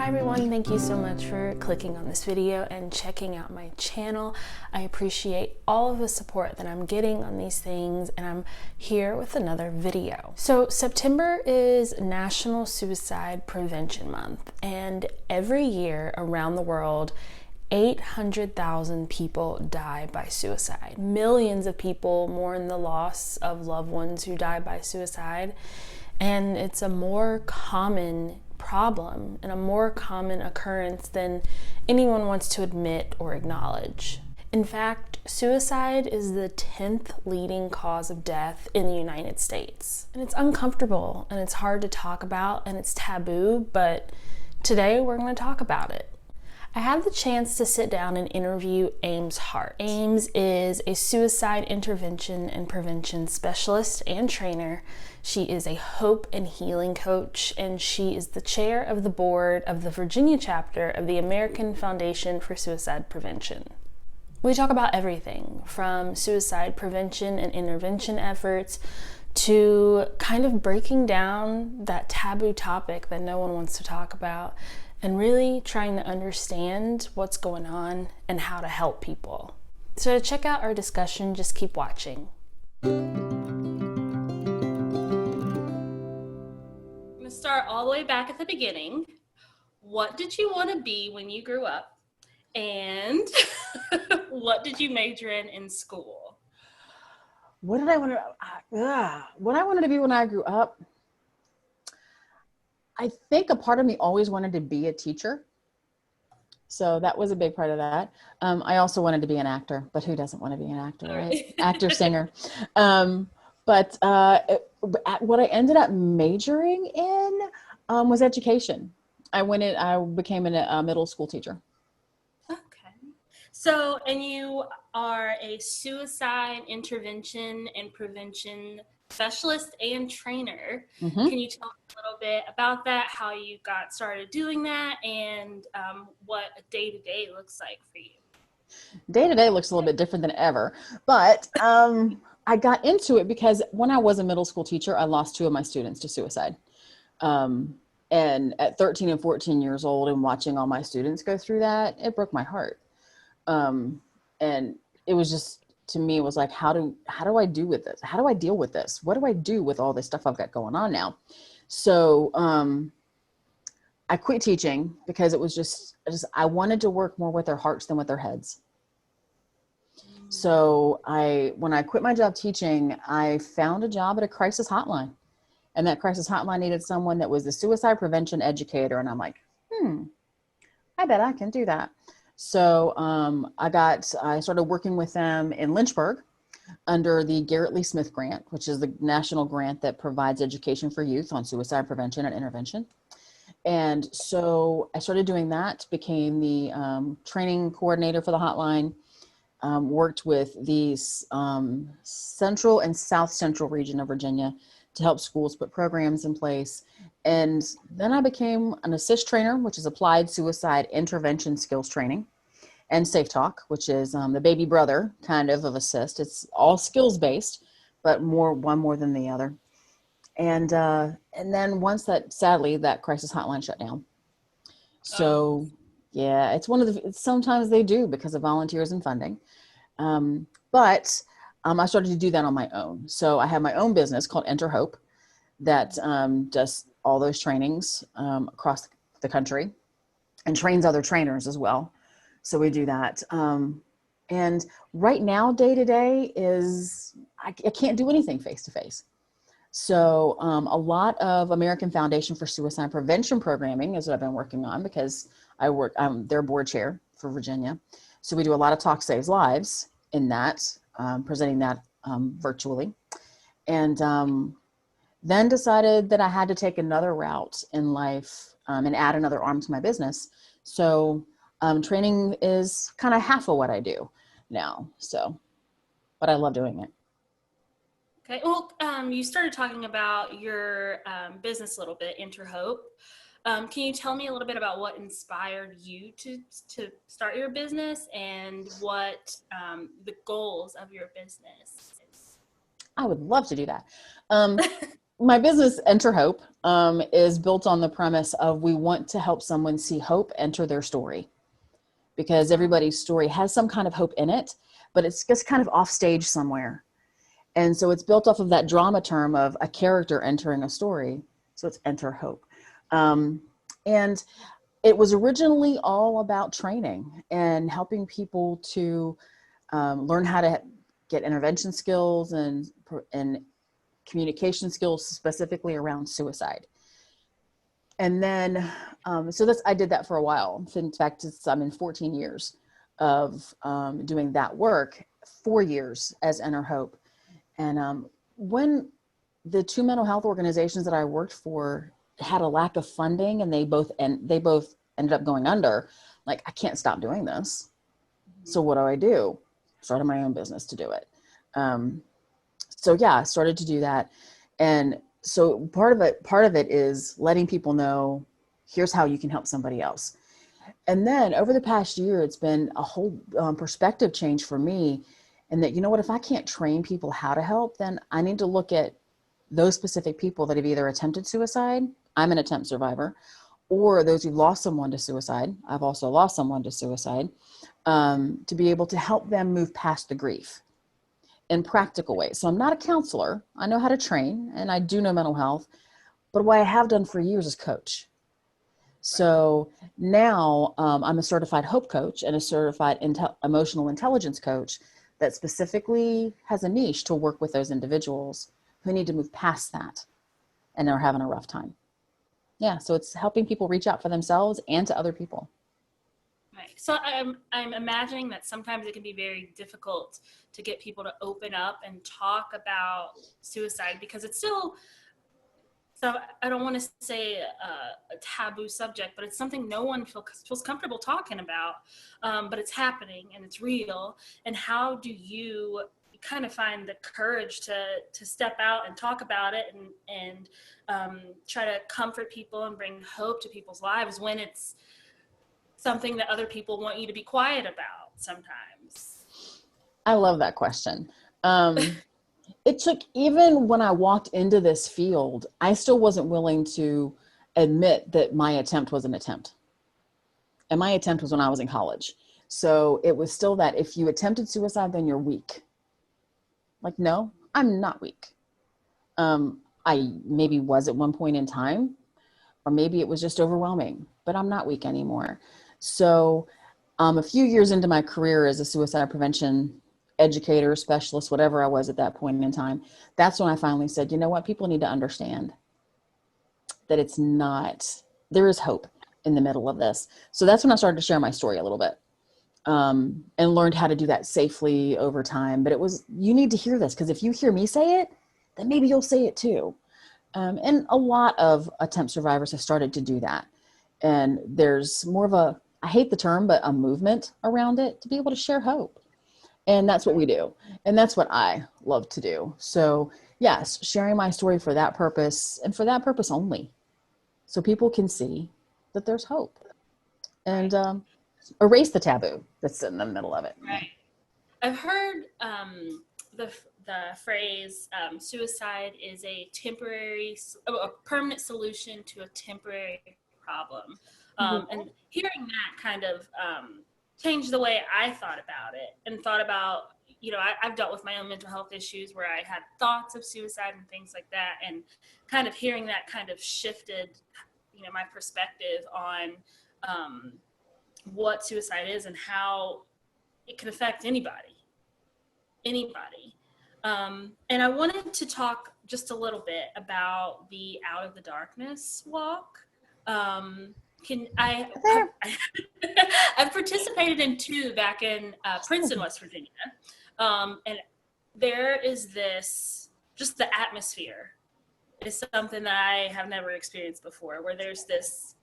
Hi everyone, thank you so much for clicking on this video and checking out my channel. I appreciate all of the support that I'm getting on these things, and I'm here with another video. So September is National Suicide Prevention Month, and every year around the world 800,000 people die by suicide. Millions of people mourn the loss of loved ones who die by suicide, and it's a more common problem and a more common occurrence than anyone wants to admit or acknowledge. In fact, suicide is the 10th leading cause of death in the United States. And it's uncomfortable and it's hard to talk about and it's taboo, but today we're going to talk about it. I had the chance to sit down and interview Ames Hart. Ames is a suicide intervention and prevention specialist and trainer. She is a hope and healing coach, and she is the chair of the board of the Virginia chapter of the American Foundation for Suicide Prevention. We talk about everything from suicide prevention and intervention efforts to kind of breaking down that taboo topic that no one wants to talk about, and really trying to understand what's going on and how to help people. So to check out our discussion, just keep watching. I'm going to start all the way back at the beginning. What did you want to be when you grew up? And what did you major in school? What I wanted to be when I grew up? I think a part of me always wanted to be a teacher. So that was a big part of that. I also wanted to be an actor, but who doesn't want to be an actor, right? Actor, singer. But what I ended up majoring in was education. I became a middle school teacher. Okay. So, and you are a suicide intervention and prevention specialist and trainer. Mm-hmm. Can you tell me a little bit about that, how you got started doing that, and what a day-to-day looks like for you? Day-to-day looks a little bit different than ever, but I got into it because when I was a middle school teacher, I lost 2 of my students to suicide. And at 13 and 14 years old and watching all my students go through that, it broke my heart. And it was just, to me, it was like, how do I do with this? How do I deal with this? What do I do with all this stuff I've got going on now? So I quit teaching because it was I wanted to work more with their hearts than with their heads. So when I quit my job teaching, I found a job at a crisis hotline. And that crisis hotline needed someone that was a suicide prevention educator. And I'm like, I bet I can do that. So I started working with them in Lynchburg under the Garrett Lee Smith grant, which is the national grant that provides education for youth on suicide prevention and intervention. And so I started doing that, became the training coordinator for the hotline, worked with the central and south central region of Virginia to help schools put programs in place. And then I became an assist trainer, which is applied suicide intervention skills training, and Safe Talk, which is the baby brother kind of assist. It's all skills based, but one more than the other. And then once sadly, that crisis hotline shut down. So yeah, it's sometimes they do because of volunteers and funding. But I started to do that on my own. So I have my own business called Enter Hope that does all those trainings across the country and trains other trainers as well. So we do that. And right now, day to day is, I can't do anything face to face. So a lot of American Foundation for Suicide Prevention programming is what I've been working on because I'm their board chair for Virginia. So we do a lot of Talk Saves Lives in that, presenting that virtually. And then decided that I had to take another route in life and add another arm to my business. So training is kind of half of what I do now. So, but I love doing it. Okay. Well, you started talking about your business a little bit, Enter Hope. Can you tell me a little bit about what inspired you to start your business and what the goals of your business is? I would love to do that. My business, Enter Hope, is built on the premise of we want to help someone see hope enter their story, because everybody's story has some kind of hope in it, but it's just kind of off stage somewhere. And so it's built off of that drama term of a character entering a story. So it's Enter Hope. And it was originally all about training and helping people to learn how to get intervention skills and communication skills, specifically around suicide. And then, I did that for a while. In fact, I'm in 14 years of doing that work, 4 years as Enter Hope. And when the two mental health organizations that I worked for had a lack of funding, and they both ended up going under, like, I can't stop doing this. So what do? Started my own business to do it. I started to do that. And so part of it is letting people know, here's how you can help somebody else. And then over the past year, it's been a whole perspective change for me. And that, you know what, if I can't train people how to help, then I need to look at those specific people that have either attempted suicide. I'm an attempt survivor, or those who've lost someone to suicide. I've also lost someone to suicide, to be able to help them move past the grief in practical ways. So I'm not a counselor. I know how to train, and I do know mental health, but what I have done for years is coach. So now I'm a certified hope coach and a certified emotional intelligence coach that specifically has a niche to work with those individuals who need to move past that and are having a rough time. Yeah, so it's helping people reach out for themselves and to other people. Right. So I'm imagining that sometimes it can be very difficult to get people to open up and talk about suicide, because it's still, so I don't want to say a taboo subject, but it's something no one feels comfortable talking about, but it's happening and it's real. And how do you kind of find the courage to step out and talk about it and try to comfort people and bring hope to people's lives when it's something that other people want you to be quiet about sometimes? I love that question. It took, even when I walked into this field, I still wasn't willing to admit that my attempt was an attempt. And my attempt was when I was in college. So it was still that if you attempted suicide, then you're weak. Like, no, I'm not weak. I maybe was at one point in time, or maybe it was just overwhelming, but I'm not weak anymore. So a few years into my career as a suicide prevention educator, specialist, whatever I was at that point in time, that's when I finally said, you know what, people need to understand that it's not, there is hope in the middle of this. So that's when I started to share my story a little bit, and learned how to do that safely over time. But it was, you need to hear this, because if you hear me say it, then maybe you'll say it too. And a lot of attempt survivors have started to do that. And there's more of a, I hate the term, but a movement around it to be able to share hope. And that's what we do. And that's what I love to do. So yes, sharing my story for that purpose, and for that purpose only. So people can see that there's hope, and erase the taboo that's in the middle of it. Right. I've heard the phrase suicide is a permanent solution to a temporary problem. And hearing that kind of changed the way I thought about it, and thought about, I've dealt with my own mental health issues where I had thoughts of suicide and things like that. And kind of hearing that kind of shifted, my perspective on what suicide is and how it can affect anybody. And I wanted to talk just a little bit about the Out of the Darkness walk. I've participated in 2 back in Princeton, West Virginia. And there is just the atmosphere is something that I have never experienced before, where there's this,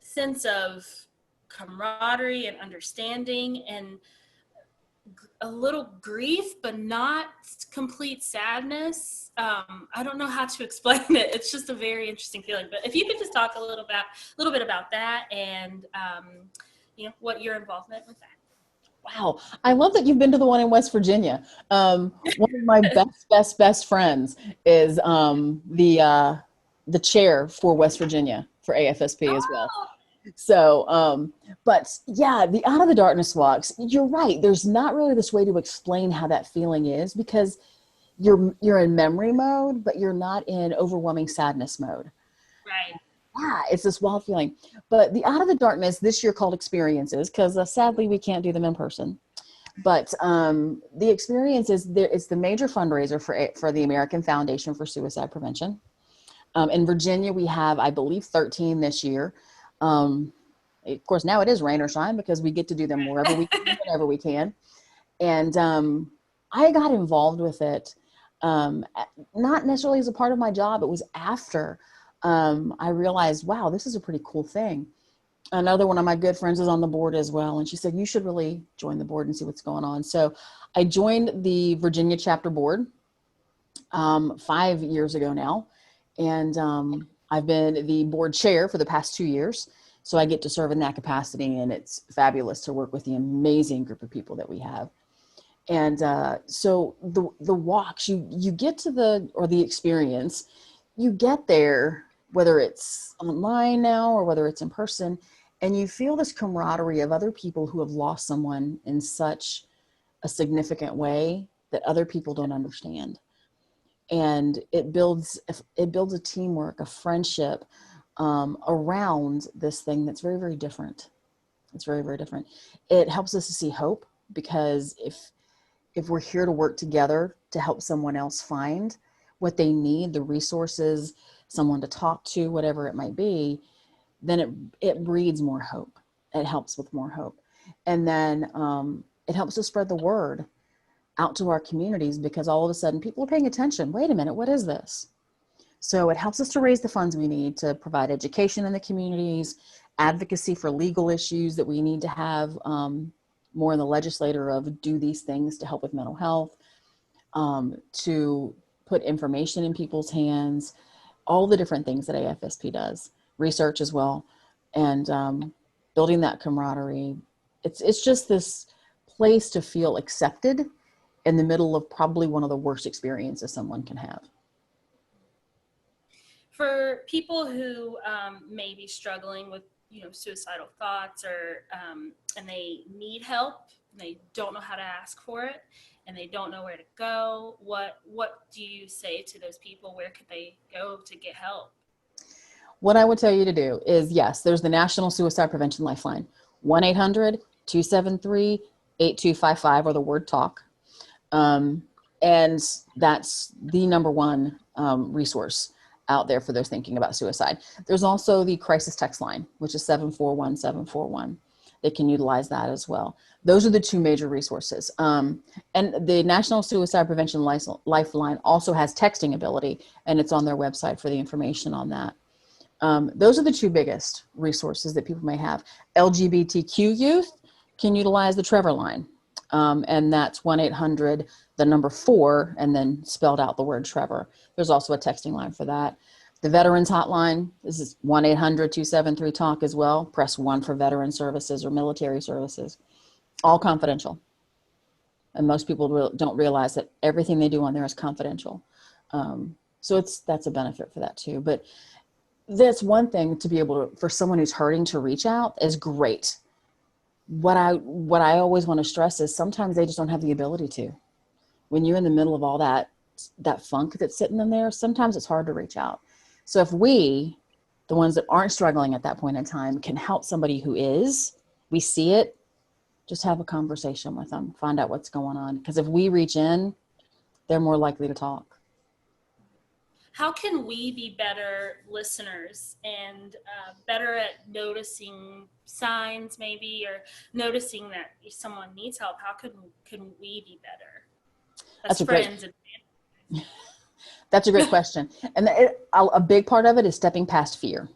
sense of camaraderie and understanding, and a little grief, but not complete sadness. I don't know how to explain it. It's just a very interesting feeling. But if you could just talk a little bit about that, and what your involvement with that. Wow. I love that you've been to the one in West Virginia. One of my best friends is the chair for West Virginia for AFSP as well. Oh, So, but yeah, the out of the darkness walks, you're right. There's not really this way to explain how that feeling is because you're in memory mode, but you're not in overwhelming sadness mode. right. Yeah, it's this wild feeling. But the out of the darkness this year called experiences, because sadly we can't do them in person. But the experience is there. It's the major fundraiser for the American Foundation for Suicide Prevention. In Virginia, we have, I believe, 13 this year. Of course, now it is rain or shine because we get to do them wherever we can, whenever we can. And I got involved with it, not necessarily as a part of my job. It was after I realized, wow, this is a pretty cool thing. Another one of my good friends is on the board as well. And she said, you should really join the board and see what's going on. So I joined the Virginia chapter board 5 years ago now. And I've been the board chair for the past 2 years. So I get to serve in that capacity, and it's fabulous to work with the amazing group of people that we have. And so the walks, you get to the experience, you get there, whether it's online now or whether it's in person, and you feel this camaraderie of other people who have lost someone in such a significant way that other people don't understand. And it builds a teamwork, a friendship around this thing that's very, very different. It's very, very different. It helps us to see hope, because if we're here to work together to help someone else find what they need, the resources, someone to talk to, whatever it might be, then it breeds more hope. It helps with more hope. And then it helps to spread the word out to our communities, because all of a sudden people are paying attention. Wait a minute, what is this? So it helps us to raise the funds we need to provide education in the communities, advocacy for legal issues that we need to have more in the legislature of do these things to help with mental health, to put information in people's hands, all the different things that AFSP does, research as well, and building that camaraderie. It's just this place to feel accepted in the middle of probably one of the worst experiences someone can have. For people who may be struggling with, suicidal thoughts, or and they need help, and they don't know how to ask for it, and they don't know where to go, what do you say to those people? Where could they go to get help? What I would tell you to do is, yes, there's the National Suicide Prevention Lifeline, 1-800-273-8255, or the word talk. And that's the number one resource out there for those thinking about suicide. There's also the crisis text line, which is 741-741. They can utilize that as well. Those are the two major resources. And the National Suicide Prevention Lifeline also has texting ability, and it's on their website for the information on that. Those are the two biggest resources that people may have. LGBTQ youth can utilize the Trevor line. And that's 1-800, the number 4, and then spelled out the word Trevor. There's also a texting line for that. The Veterans Hotline, this is 1-800-273-TALK as well. Press 1 for veteran services or military services. All confidential. And most people don't realize that everything they do on there is confidential. So that's a benefit for that too. But that's one thing to be able to, for someone who's hurting to reach out is great. What I always want to stress is sometimes they just don't have the ability to. When you're in the middle of all that funk that's sitting in there, sometimes it's hard to reach out. So if we, the ones that aren't struggling at that point in time, can help somebody who is, we see it, just have a conversation with them, find out what's going on. Because if we reach in, they're more likely to talk. How can we be better listeners and better at noticing signs, maybe, or noticing that if someone needs help? How can we be better as friends? That's a great question. And a big part of it is stepping past fear.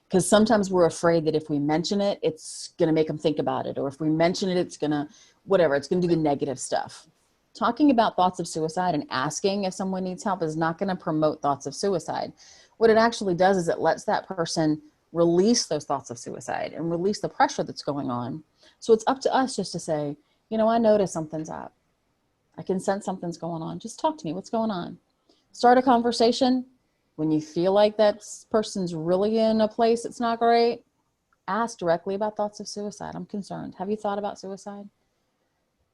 Because sometimes we're afraid that if we mention it, it's going to make them think about it. Or if we mention it, it's going to, whatever, it's going to do the negative stuff. Talking about thoughts of suicide and asking if someone needs help is not going to promote thoughts of suicide. What it actually does is it lets that person release those thoughts of suicide and release the pressure that's going on. So it's up to us just to say, I notice something's up. I can sense something's going on. Just talk to me. What's going on? Start a conversation. When you feel like that person's really in a place that's not great, ask directly about thoughts of suicide. I'm concerned. Have you thought about suicide?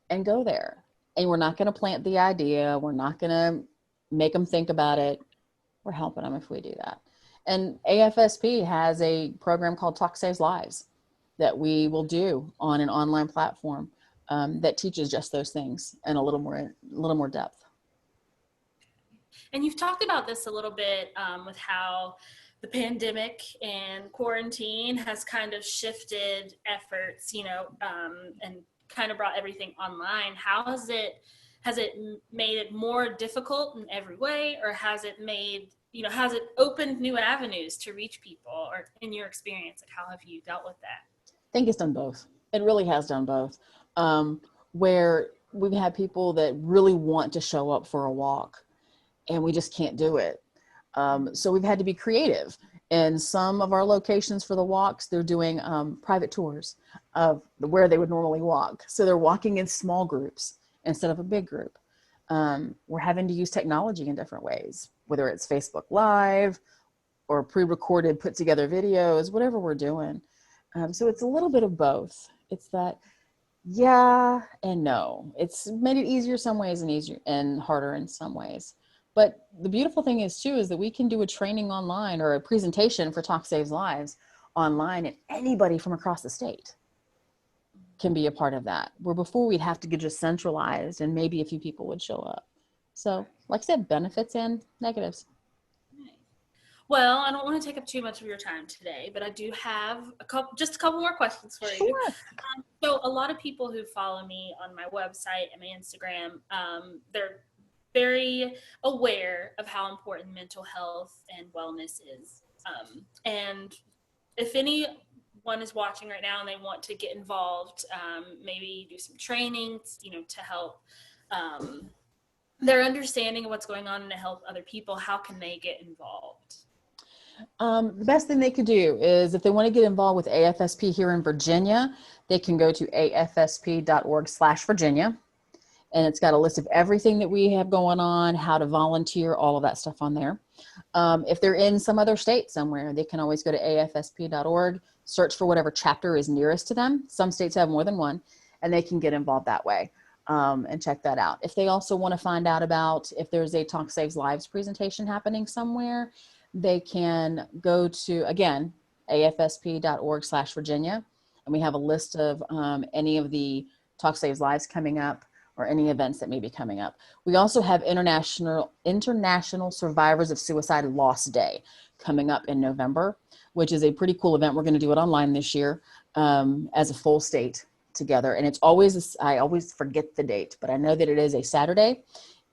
And go there. And we're not going to plant the idea. We're not going to make them think about it. We're helping them if we do that. And AFSP has a program called Talk Saves Lives that we will do on an online platform that teaches just those things and a little more depth. And you've talked about this a little bit with how the pandemic and quarantine has kind of shifted efforts, and kind of brought everything online. How has it made it more difficult in every way, or has it opened new avenues to reach people? Or in your experience, like, how have you dealt with that? I think it's done both. It really has done both. Where we've had people that really want to show up for a walk and we just can't do it. So we've had to be creative. In some of our locations for the walks, they're doing private tours of where they would normally walk. So they're walking in small groups instead of a big group. We're having to use technology in different ways, whether it's Facebook Live or pre-recorded, put together videos, whatever we're doing. So it's a little bit of both. It's that, yeah and no. It's made it easier some ways and easier and harder in some ways. But the beautiful thing is too, is that we can do a training online or a presentation for Talk Saves Lives online, and anybody from across the state can be a part of that. Where before we'd have to get just centralized and maybe a few people would show up. So like I said, benefits and negatives. Well, I don't want to take up too much of your time today, but I do have just a couple more questions for you. Sure. So a lot of people who follow me on my website and my Instagram, they're very aware of how important mental health and wellness is. And if anyone is watching right now and they want to get involved, maybe do some trainings, to help their understanding of what's going on and to help other people, how can they get involved? The best thing they could do is, if they want to get involved with AFSP here in Virginia, they can go to afsp.org/Virginia. And it's got a list of everything that we have going on, how to volunteer, all of that stuff on there. If they're in some other state somewhere, they can always go to afsp.org, search for whatever chapter is nearest to them. Some states have more than one, and they can get involved that way and check that out. If they also want to find out about if there's a Talk Saves Lives presentation happening somewhere, they can go to, again, afsp.org/Virginia. And we have a list of any of the Talk Saves Lives coming up, or any events that may be coming up. We also have International Survivors of Suicide Loss Day coming up in November, which is a pretty cool event. We're going to do it online this year as a full state together. And it's always, I always forget the date, but I know that it is a Saturday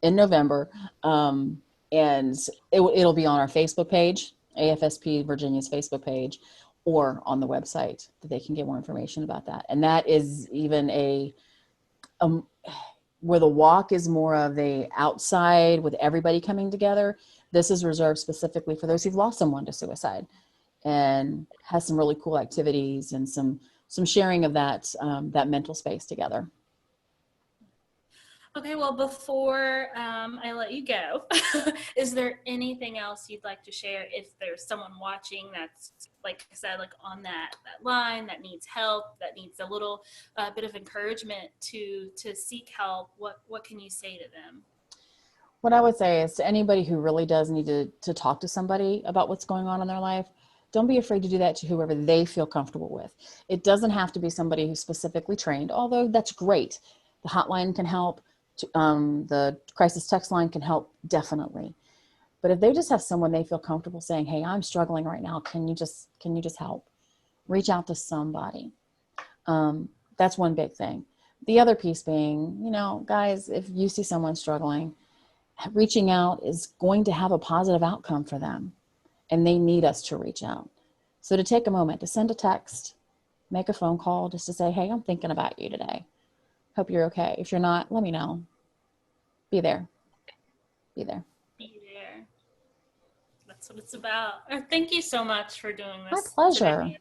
in November. And it'll be on our Facebook page, AFSP Virginia's Facebook page, or on the website that they can get more information about that. And that is even where the walk is more of a outside with everybody coming together. This is reserved specifically for those who've lost someone to suicide, and has some really cool activities and some sharing of that mental space together. Okay, well, before I let you go, is there anything else you'd like to share if there's someone watching that's, like I said, like on that line that needs help, that needs a little bit of encouragement to seek help? What can you say to them? What I would say is, to anybody who really does need to talk to somebody about what's going on in their life, don't be afraid to do that to whoever they feel comfortable with. It doesn't have to be somebody who's specifically trained, although that's great. The hotline can help. The crisis text line can help, definitely. But if they just have someone they feel comfortable saying, hey, I'm struggling right now, can you just help? Reach out to somebody. That's one big thing. The other piece being, guys, if you see someone struggling, reaching out is going to have a positive outcome for them, and they need us to reach out. So to take a moment to send a text, make a phone call, just to say, hey, I'm thinking about you today. Hope you're okay. If you're not, let me know. Be there. Be there. Be there. That's what it's about. Thank you so much for doing this. My pleasure. Today.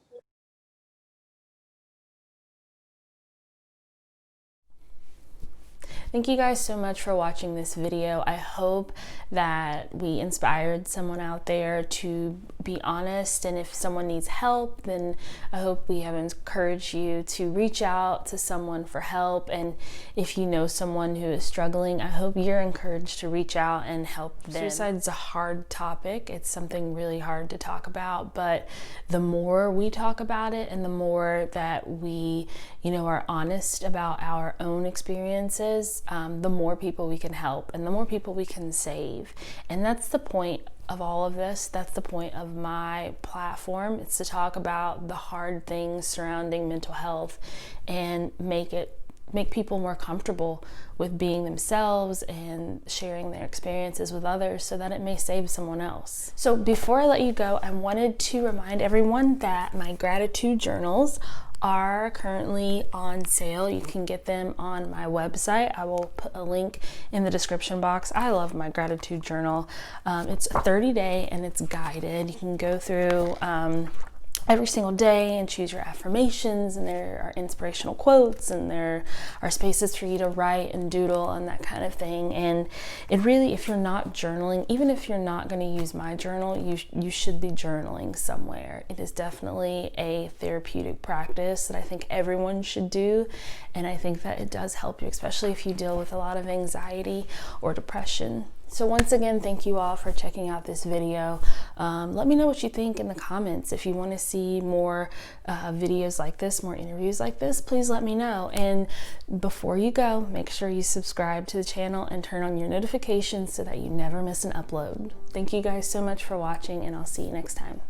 Thank you guys so much for watching this video. I hope that we inspired someone out there to be honest, and if someone needs help, then I hope we have encouraged you to reach out to someone for help. And if you know someone who is struggling, I hope you're encouraged to reach out and help them. Suicide is a hard topic. It's something really hard to talk about, but the more we talk about it and the more that we, are honest about our own experiences, the more people we can help and the more people we can save. And that's the point of all of this. That's the point of my platform. It's to talk about the hard things surrounding mental health and make people more comfortable with being themselves and sharing their experiences with others so that it may save someone else. So before I let you go, I wanted to remind everyone that my gratitude journals are currently on sale. You can get them on my website. I will put a link in the description box. I love my gratitude journal. It's 30-day and it's guided. You can go through every single day and choose your affirmations, and there are inspirational quotes, and there are spaces for you to write and doodle and that kind of thing. And it really, if you're not journaling, even if you're not going to use my journal, you should be journaling somewhere. It is definitely a therapeutic practice that I think everyone should do, and I think that it does help you, especially if you deal with a lot of anxiety or depression. So once again, thank you all for checking out this video. Let me know what you think in the comments. If you want to see more videos like this, more interviews like this, please let me know. And before you go, make sure you subscribe to the channel and turn on your notifications so that you never miss an upload. Thank you guys so much for watching, and I'll see you next time.